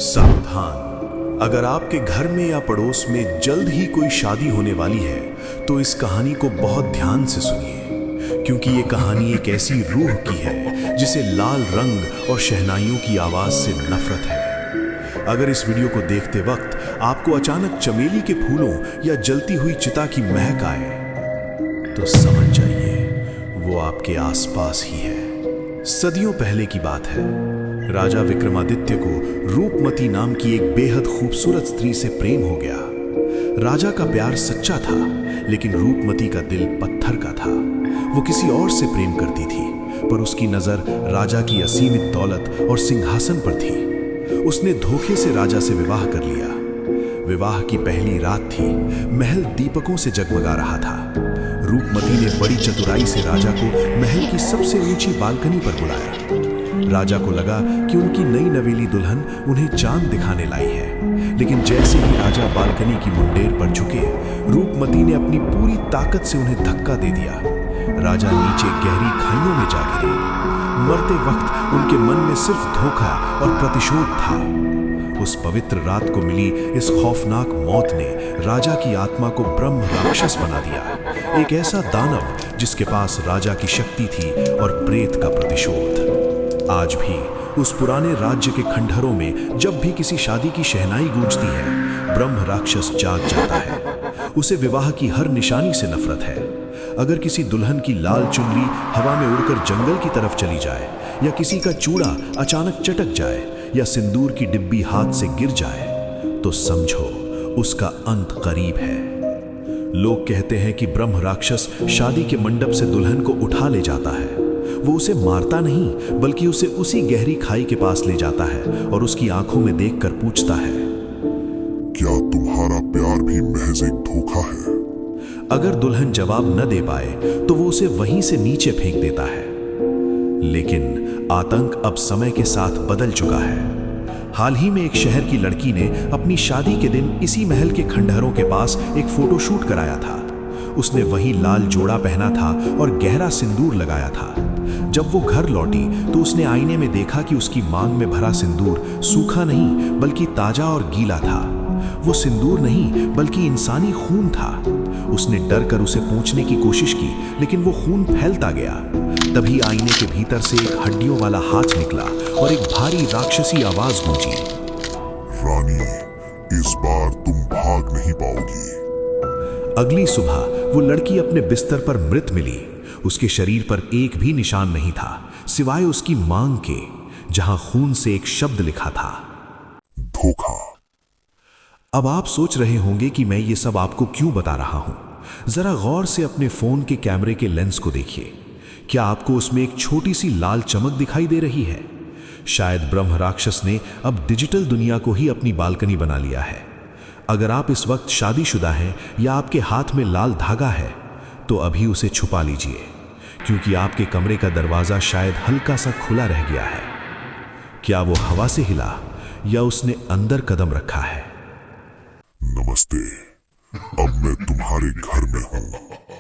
सावधान, अगर आपके घर में या पड़ोस में जल्द ही कोई शादी होने वाली है तो इस कहानी को बहुत ध्यान से सुनिए, क्योंकि ये कहानी एक ऐसी रूह की है जिसे लाल रंग और शहनाइयों की आवाज से नफरत है। अगर इस वीडियो को देखते वक्त आपको अचानक चमेली के फूलों या जलती हुई चिता की महक आए तो समझ जाइए वो आपके आसपास ही है। सदियों पहले की बात है। राजा विक्रमादित्य को रूपमती नाम की एक बेहद खूबसूरत स्त्री से प्रेम हो गया। राजा का प्यार सच्चा था, लेकिन रूपमती का दिल पत्थर का था। वो किसी और से प्रेम करती थी, पर उसकी नजर राजा की असीमित दौलत और सिंहासन पर थी। उसने धोखे से राजा से विवाह कर लिया। विवाह की पहली रात थी। महल दीपकों से जगमगा रहा था। रूपमती ने बड़ी चतुराई से राजा को महल की सबसे ऊंची बालकनी पर बुलाया। राजा को लगा कि उनकी नई नवेली दुल्हन उन्हें चांद दिखाने लाई है, लेकिन जैसे ही राजा बालकनी की मुंडेर पर झुके, रूपमती ने अपनी पूरी ताकत से उन्हें धक्का दे दिया। राजा नीचे गहरी खाइयों में जा गिरे। मरते वक्त उनके मन में सिर्फ धोखा और प्रतिशोध था। उस पवित्र रात को मिली इस खौफनाक मौत ने राजा की आत्मा को ब्रह्म राक्षस बना दिया, एक ऐसा दानव जिसके पास राजा की शक्ति थी और प्रेत का प्रतिशोध। आज भी उस पुराने राज्य के खंडहरों में जब भी किसी शादी की शहनाई गूंजती है, ब्रह्म राक्षस जाग जाता है। उसे विवाह की हर निशानी से नफरत है। अगर किसी दुल्हन की लाल चुनरी हवा में उड़कर जंगल की तरफ चली जाए, या किसी का चूड़ा अचानक चटक जाए, या सिंदूर की डिब्बी हाथ से गिर जाए, तो समझो उसका अंत करीब है। लोग कहते हैं कि ब्रह्म राक्षस शादी के मंडप से दुल्हन को उठा ले जाता है। वो उसे मारता नहीं, बल्कि उसे उसी गहरी खाई के पास ले जाता है और उसकी आंखों में देखकर पूछता है, क्या तुम्हारा प्यार भी महज एक धोखा है? अगर दुल्हन जवाब न दे पाए तो वो उसे वहीं से नीचे फेंक देता है। लेकिन आतंक अब समय के साथ बदल चुका है। हाल ही में एक शहर की लड़की ने अपनी शादी के दिन इसी महल के खंडहरों के पास एक फोटोशूट कराया था। उसने वही लाल जोड़ा पहना था और गहरा सिंदूर लगाया था। जब वो घर लौटी तो उसने आईने में देखा कि उसकी मांग में भरा सिंदूर सूखा नहीं, बल्कि ताजा और गीला था। वो सिंदूर नहीं, बल्कि इंसानी खून था। उसने डर कर उसे पोंछने की कोशिश की, लेकिन वो खून फैलता गया। तभी आईने के भीतर से एक हड्डियों वाला हाथ निकला और एक भारी राक्षसी आवाज गूंजी, रानी, इस बार तुम भाग नहीं पाओगी। अगली सुबह वो लड़की अपने बिस्तर पर मृत मिली। उसके शरीर पर एक भी निशान नहीं था, सिवाय उसकी मांग के, जहां खून से एक शब्द लिखा था, धोखा। अब आप सोच रहे होंगे कि मैं ये सब आपको क्यों बता रहा हूं। जरा गौर से अपने फोन के कैमरे के लेंस को देखिए। क्या आपको उसमें एक छोटी सी लाल चमक दिखाई दे रही है? शायद ब्रह्म राक्षस ने अब डिजिटल दुनिया को ही अपनी बालकनी बना लिया है। अगर आप इस वक्त शादीशुदा हैं या आपके हाथ में लाल धागा है, तो अभी उसे छुपा लीजिए, क्योंकि आपके कमरे का दरवाजा शायद हल्का सा खुला रह गया है। क्या वो हवा से हिला या उसने अंदर कदम रखा है? नमस्ते, अब मैं तुम्हारे घर में हूं।